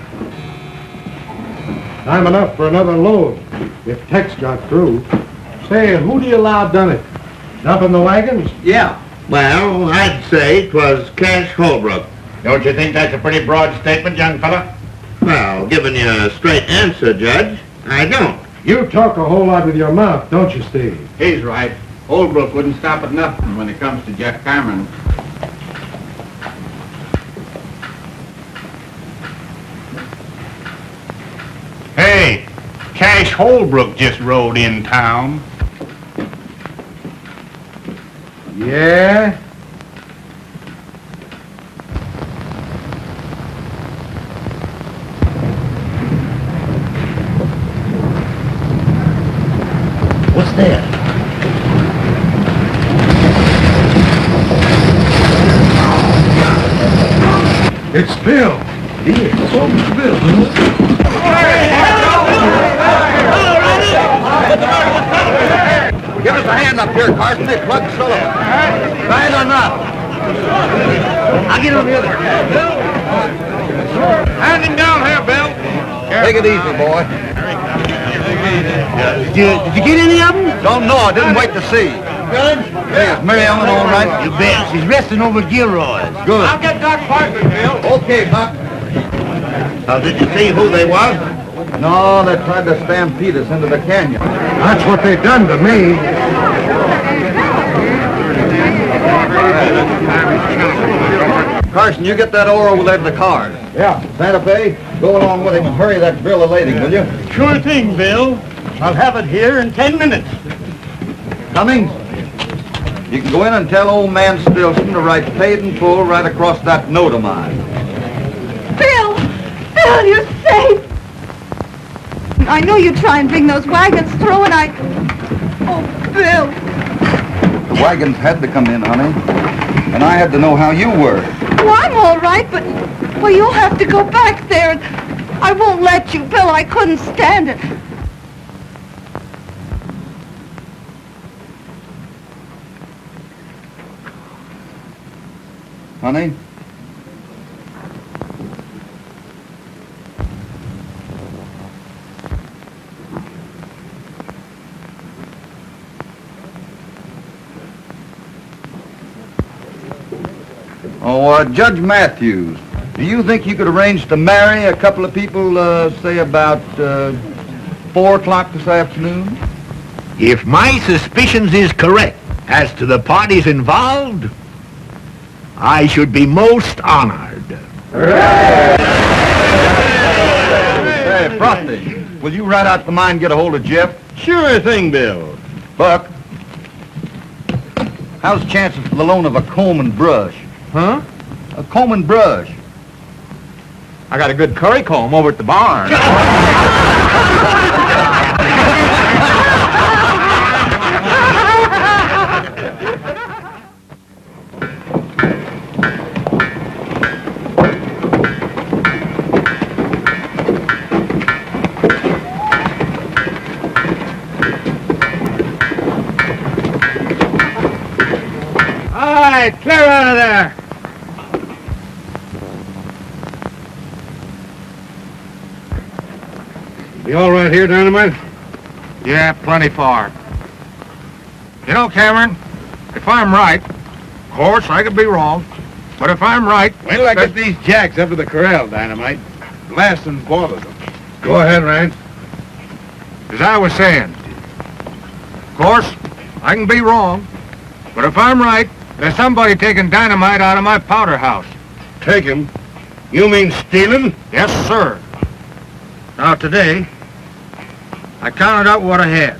S8: Time enough for another load, if Tex got through. Say, who do you allow done it? Dumping the wagons?
S6: Yeah. Well, I'd say 'twas Cash Holbrook. Don't you think that's a pretty broad statement, young fella? Well, giving you a straight answer, Judge, I don't.
S8: You talk a whole lot with your mouth, don't you, Steve?
S2: He's right. Holbrook wouldn't stop at nothing when it comes to Jeff Cameron.
S5: Hey, Cash Holbrook just rode in town.
S8: Yeah?
S3: What's that?
S8: It's Bill.
S7: Give us a hand up here, Carson. They plugged Sullivan. Right or not?
S3: I'll get on the other.
S5: Hand him down here, Bill.
S7: Take it easy, boy.
S3: Did you get any of them?
S7: Don't know. I didn't wait to see.
S3: Good.
S7: Hey, is Mary Ellen all right?
S3: You bet. She's resting over at Gilroy's.
S7: Good.
S5: I'll get Doc Parkman, Bill.
S7: Okay, Buck.
S3: Did you see who they was?
S7: No, they tried to stampede us into the canyon.
S1: That's what they done to me.
S7: Carson, you get that ore over there to the cars.
S8: Yeah.
S7: Santa Fe, go along with him and hurry that drill of lading, will you?
S3: Sure thing, Bill. I'll have it here in 10 minutes.
S7: Cummings, you can go in and tell old man Stilson to write paid in full right across that note of mine.
S4: Bill! Bill, you're safe! I know you try and bring those wagons through, and I... Oh, Bill!
S7: The wagons had to come in, honey. And I had to know how you were.
S4: Well, I'm all right, but... Well, you'll have to go back there, and I won't let you, Bill. I couldn't stand it.
S7: Honey? Oh, Judge Matthews, do you think you could arrange to marry a couple of people, say about 4 o'clock this afternoon?
S9: If my suspicions is correct as to the parties involved, I should be most honored.
S7: Hey, Frosty, will you ride out to the mine and get a hold of Jeff?
S3: Sure thing, Bill.
S7: Buck, how's the chances for the loan of a comb and brush?
S3: Huh?
S7: A comb and brush.
S9: I got a good curry comb over at the barn.
S5: All right, clear out of there.
S1: Be all right here, Dynamite?
S5: Yeah, plenty far. You know, Cameron, if I'm right, of course, I could be wrong, but if I'm right...
S6: Wait till I get these jacks up to the corral, Dynamite. Blast and boil them.
S1: Go ahead, Ryan.
S5: As I was saying, of course, I can be wrong, but if I'm right, there's somebody taking dynamite out of my powder house.
S1: Take him. You mean stealing?
S5: Yes, sir. Now, today, I counted out what I had.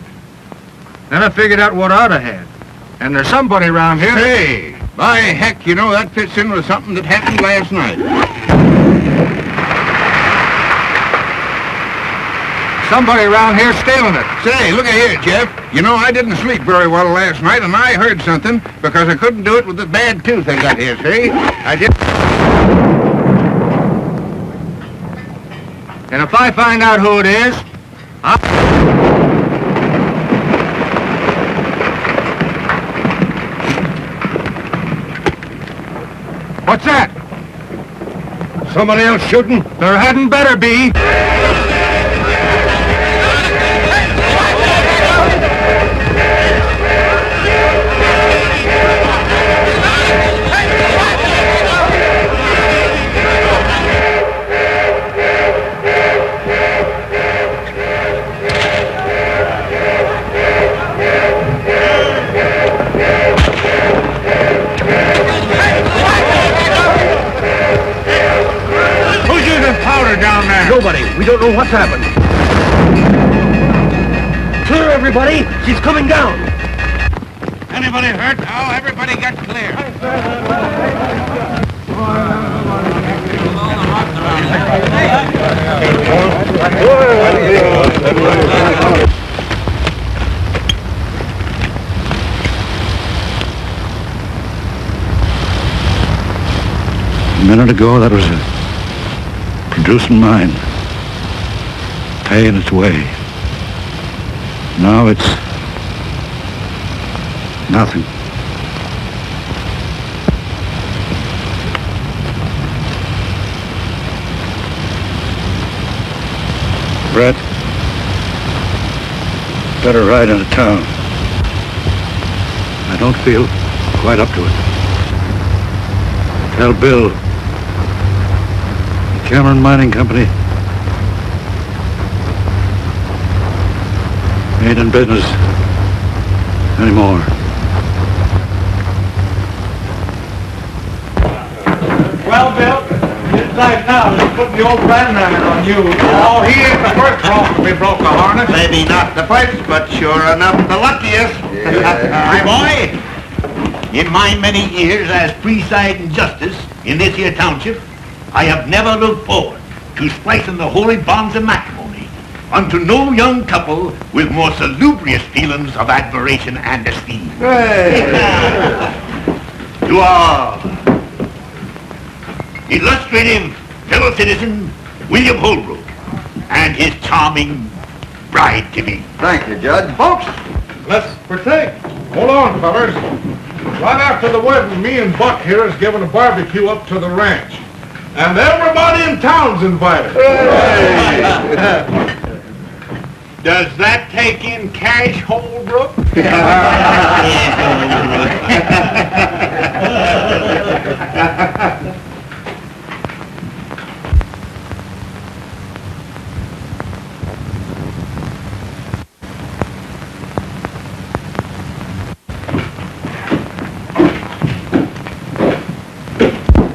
S5: Then I figured out what I'd have had. And there's somebody around here...
S6: Hey, by heck, you know, that fits in with something that happened last night.
S5: Somebody around here stealing it.
S6: Say, look at here, Jeff. You know, I didn't sleep very well last night, and I heard something because I couldn't do it with the bad tooth I got here, see? I did...
S5: And if I find out who it is, What's that?
S1: Somebody else shooting?
S5: There hadn't better be. Down there.
S3: Nobody. We don't know what's happened. Clear, everybody. She's coming down.
S5: Anybody hurt? Oh, everybody get clear.
S1: A minute ago, that was a producing mine, paying its way. Now it's nothing. Brett, better ride into town. I don't feel quite up to it. Tell Bill, the Cameron Mining Company ain't in business anymore.
S10: Well, Bill, this time now, let's put the old brandman on you.
S5: Oh, he ain't the first bronc we broke a harness.
S9: Maybe not the first, but sure enough the luckiest. My boy, in my many years as presiding justice in this here township, I have never looked forward to splicing the holy bonds of matrimony unto no young couple with more salubrious feelings of admiration and esteem. To our illustrative fellow citizen, William Holbrook, and his charming bride-to-be.
S7: Thank you, Judge.
S5: Folks, let's partake. Hold on, fellas. Right after the wedding, me and Buck here is giving a barbecue up to the ranch. And everybody in town's invited.
S9: Does that take in Cash Holbrook?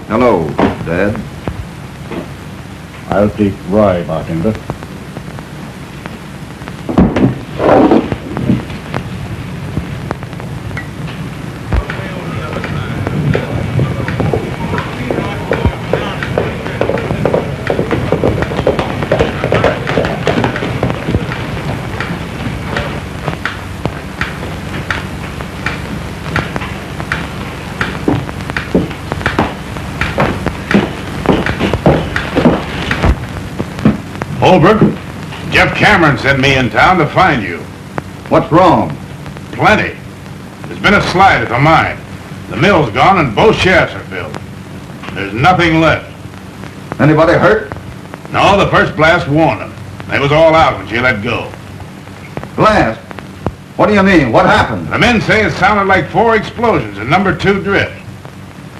S7: Hello, Dad.
S2: I'll take rye, bartender.
S5: Holbrook, Jeff Cameron sent me in town to find you.
S7: What's wrong?
S5: Plenty. There's been a slide at the mine. The mill's gone and both shafts are filled. There's nothing left.
S7: Anybody hurt?
S5: No, the first blast warned them. They was all out when she let go.
S7: Blast? What do you mean? What happened?
S5: The men say it sounded like 4 explosions in number 2 drift.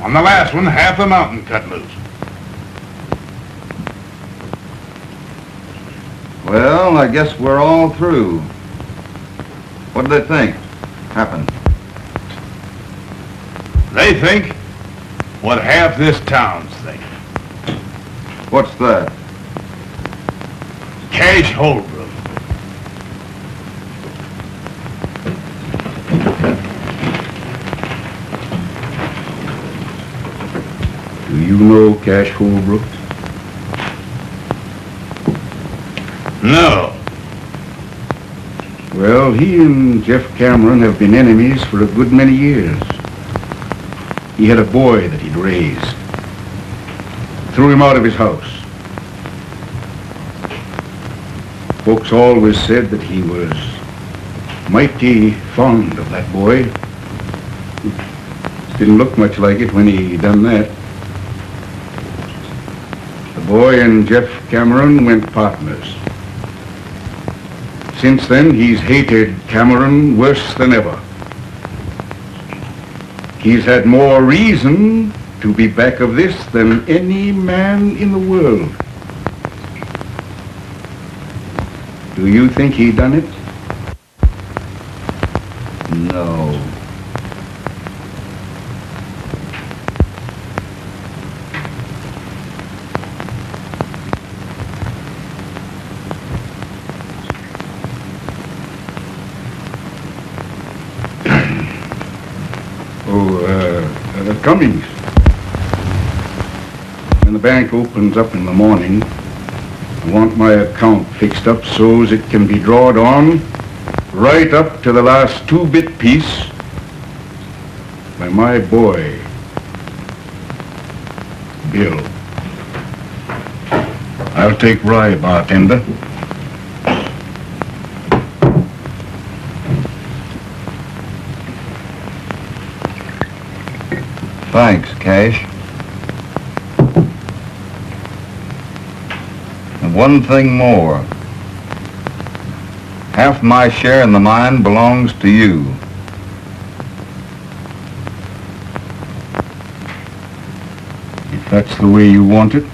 S5: On the last one, half the mountain cut loose.
S7: Well, I guess we're all through. What do they think happened?
S5: They think what half this town's thinking.
S7: What's that?
S5: Cash Holbrook.
S2: Do you know Cash Holbrook?
S5: No.
S2: Well, he and Jeff Cameron have been enemies for a good many years. He had a boy that he'd raised. Threw him out of his house. Folks always said that he was mighty fond of that boy. Didn't look much like it when he done that. The boy and Jeff Cameron went partners. Since then, he's hated Cameron worse than ever. He's had more reason to be back of this than any man in the world. Do you think he done it?
S7: No.
S2: Cummings. When the bank opens up in the morning, I want my account fixed up so as it can be drawed on right up to the last 2-bit piece by my boy, Bill. I'll take rye, bartender.
S7: Thanks, Cash. And one thing more. Half my share in the mine belongs to you.
S2: If that's the way you want it.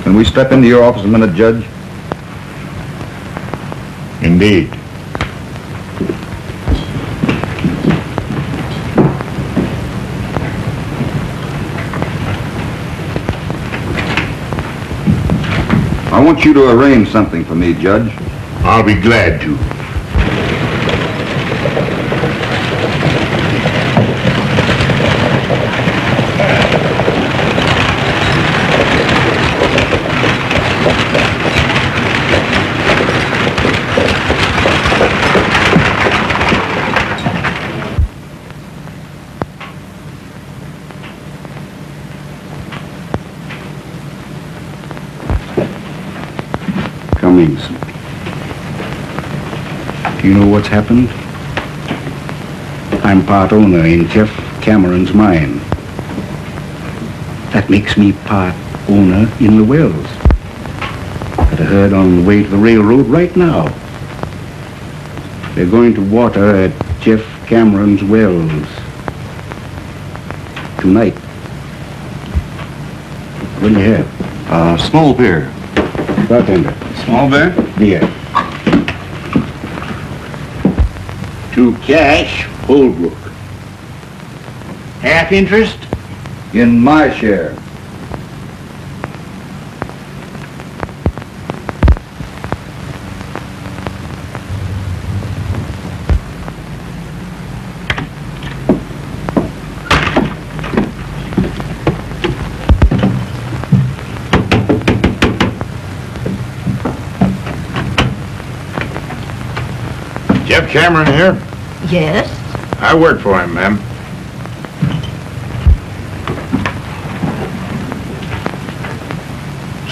S7: Can we step into your office a minute, Judge?
S2: Indeed.
S7: I want you to arrange something for me, Judge.
S2: I'll be glad to. Cummings. Do you know what's happened? I'm part owner in Jeff Cameron's mine. That makes me part owner in the wells. Got a herd on the way to the railroad right now. They're going to water at Jeff Cameron's wells tonight. What do you have?
S7: Small beer.
S2: Bartender.
S7: Small beer?
S2: Beer. To cash, Holbrook. Half interest?
S7: In my share.
S6: Jeff Cameron here.
S4: Yes?
S6: I work for him, ma'am.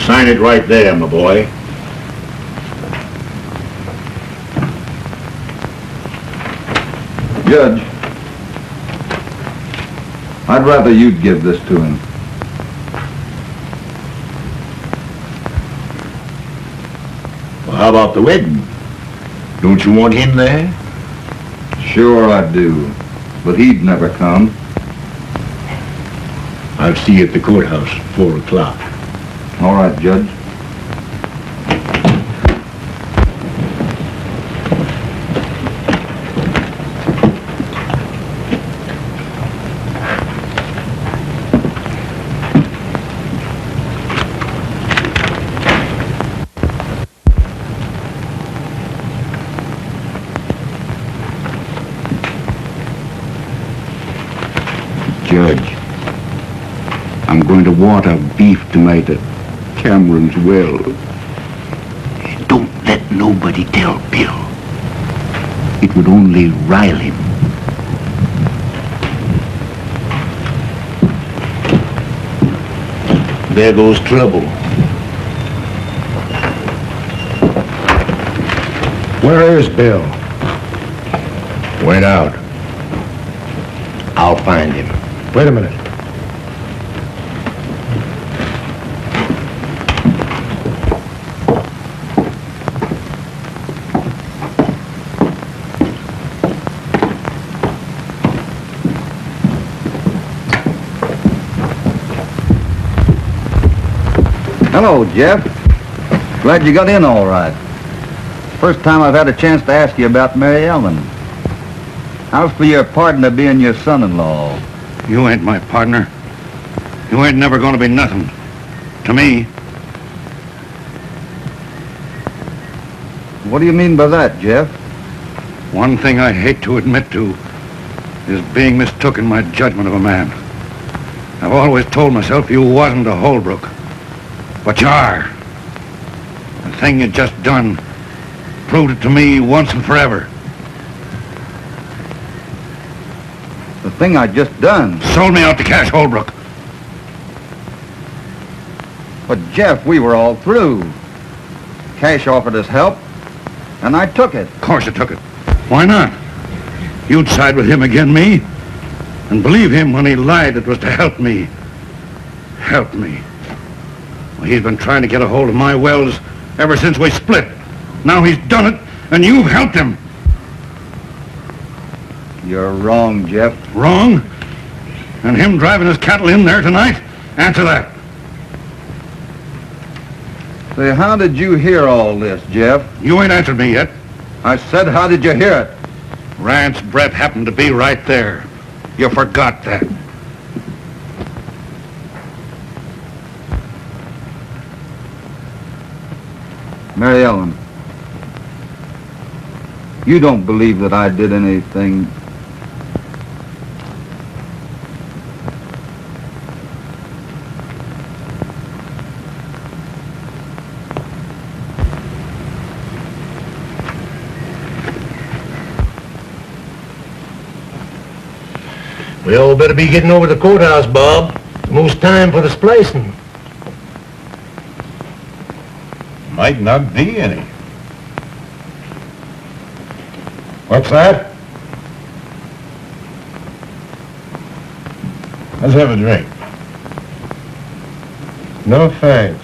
S2: Sign it right there, my boy.
S7: Judge, I'd rather you'd give this to him.
S2: Well, how about the wedding? Don't you want him there?
S7: Sure I do, but he'd never come.
S2: I'll see you at the courthouse, 4 o'clock.
S7: All right, Judge.
S2: Judge, I'm going to water beef tonight at Cameron's well. Don't let nobody tell Bill. It would only rile him. There goes trouble.
S8: Where is Bill?
S2: Went out. I'll find him.
S8: Wait a minute.
S7: Hello, Jeff. Glad you got in all right. First time I've had a chance to ask you about Mary Ellen. How's for your partner being your son-in-law?
S1: You ain't my partner. You ain't never gonna be nothing. To me.
S7: What do you mean by that, Jeff?
S1: One thing I hate to admit to is being mistook in my judgment of a man. I've always told myself you wasn't a Holbrook. But you are. The thing you just done proved it to me once and forever.
S7: The thing I just done.
S1: Sold me out to Cash Holbrook.
S7: But Jeff, we were all through. Cash offered us help, and I took it.
S1: Of course you took it. Why not? You'd side with him again me. And believe him when he lied, it was to help me. Help me. Well, he's been trying to get a hold of my wells ever since we split. Now he's done it, and you've helped him.
S7: You're wrong, Jeff.
S1: Wrong? And him driving his cattle in there tonight? Answer that.
S7: Say, how did you hear all this, Jeff?
S1: You ain't answered me yet.
S7: I said, how did you hear it?
S1: Rance Brett happened to be right there. You forgot that.
S7: Mary Ellen, you don't believe that I did anything.
S3: We all better be getting over to the courthouse, Bob. Almost time for the splicing.
S6: Might not be any.
S8: What's that?
S6: Let's have a drink.
S8: No thanks.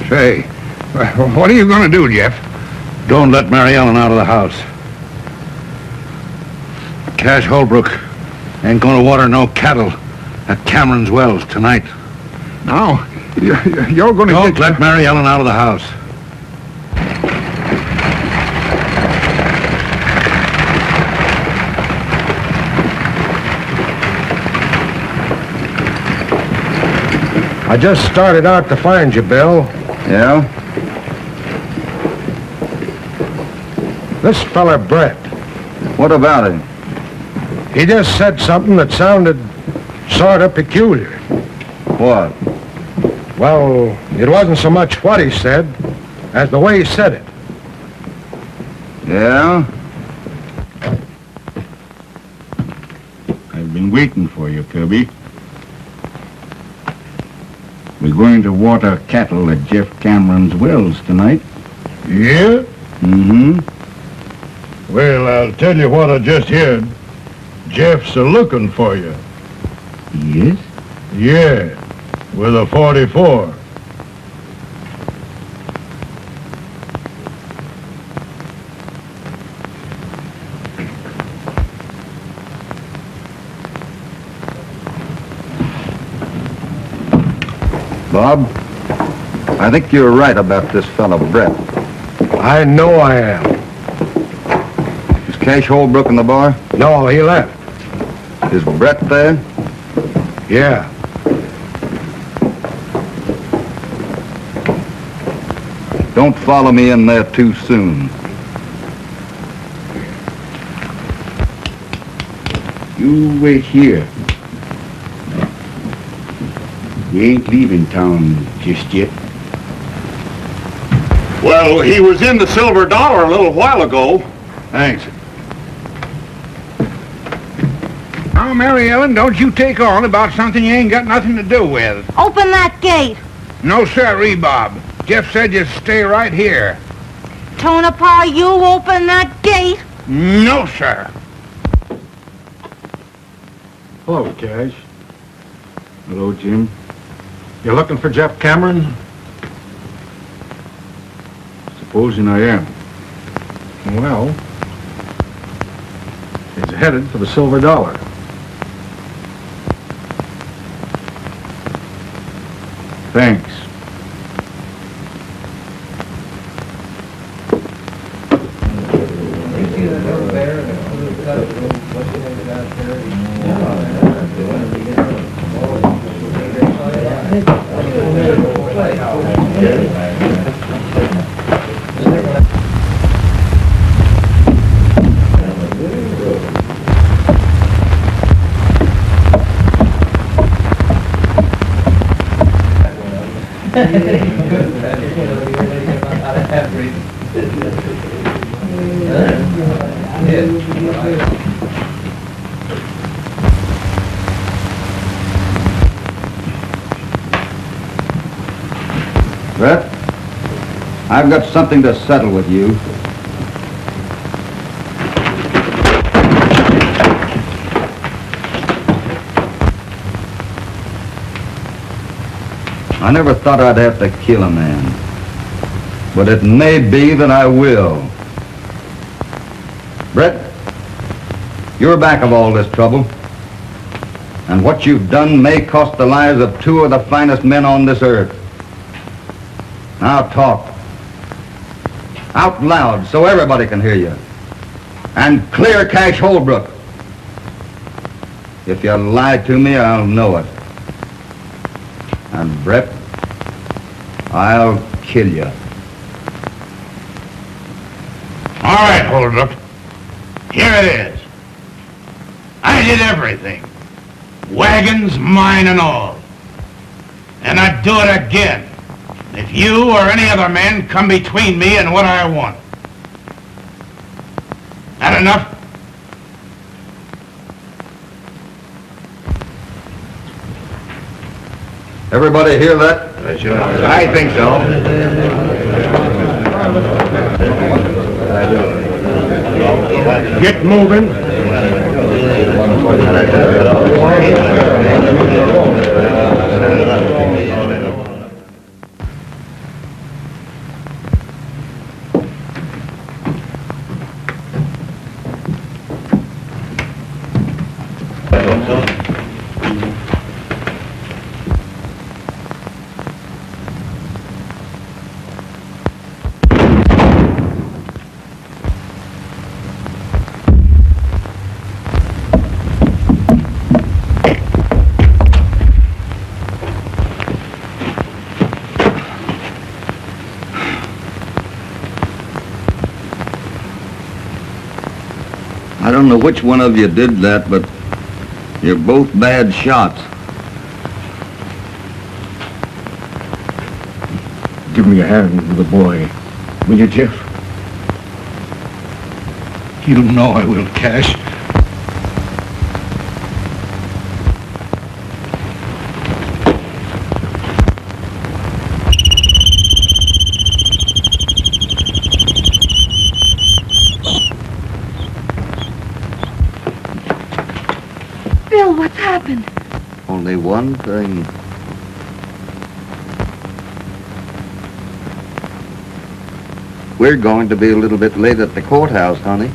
S5: Say, what are you going to do, Jeff?
S1: Don't let Mary Ellen out of the house. Cash Holbrook ain't gonna water no cattle at Cameron's wells tonight.
S5: Now, you're going to
S1: Don't let Mary Ellen out of the house.
S8: I just started out to find you, Bill.
S7: Yeah?
S8: This fella Brett.
S7: What about him?
S8: He just said something that sounded sort of peculiar.
S7: What?
S8: Well, it wasn't so much what he said as the way he said it.
S7: Yeah?
S2: I've been waiting for you, Kirby. We're going to water cattle at Jeff Cameron's wells tonight.
S8: Yeah?
S2: Mm-hmm.
S6: Well, I'll tell you what I just heard. Jeff's a-looking for you.
S2: Yes?
S6: Yeah, with a 44.
S7: Bob, I think you're right about this fellow Brett.
S8: I know I am.
S7: Is Cash Holbrook in the bar?
S8: No, he left.
S7: Is Brett there?
S8: Yeah.
S7: Don't follow me in there too soon.
S2: You wait here. We ain't leaving town just yet.
S9: Well, he was in the Silver Dollar a little while ago.
S1: Thanks.
S5: Now, Mary Ellen, don't you take on about something you ain't got nothing to do with.
S4: Open that gate.
S5: No, sir, Bob. Jeff said you stay right here.
S4: Tonopah, you open that gate.
S5: No, sir.
S8: Hello, Cash.
S2: Hello, Jim.
S8: You looking for Jeff Cameron?
S2: Supposing I am.
S8: Well, he's headed for the Silver Dollar.
S2: Thanks.
S7: I've got something to settle with you. I never thought I'd have to kill a man, but it may be that I will. Brett, you're back of all this trouble, and what you've done may cost the lives of two of the finest men on this earth. Now talk. Out loud so everybody can hear you. And clear Cash Holbrook. If you lie to me, I'll know it. And Brett, I'll kill you.
S9: All right, Holbrook. Here it is. I did everything. Wagons, mine and all. And I'd do it again if you or any other man come between me and what I want. That enough?
S7: Everybody hear that?
S6: I think so.
S8: Get moving.
S7: I don't know which one of you did that, but you're both bad shots.
S8: Give me a hand with the boy. Will you, Jeff?
S2: You know I will, Cash.
S4: Bill, what's happened?
S7: Only one thing. We're going to be a little bit late at the courthouse, honey.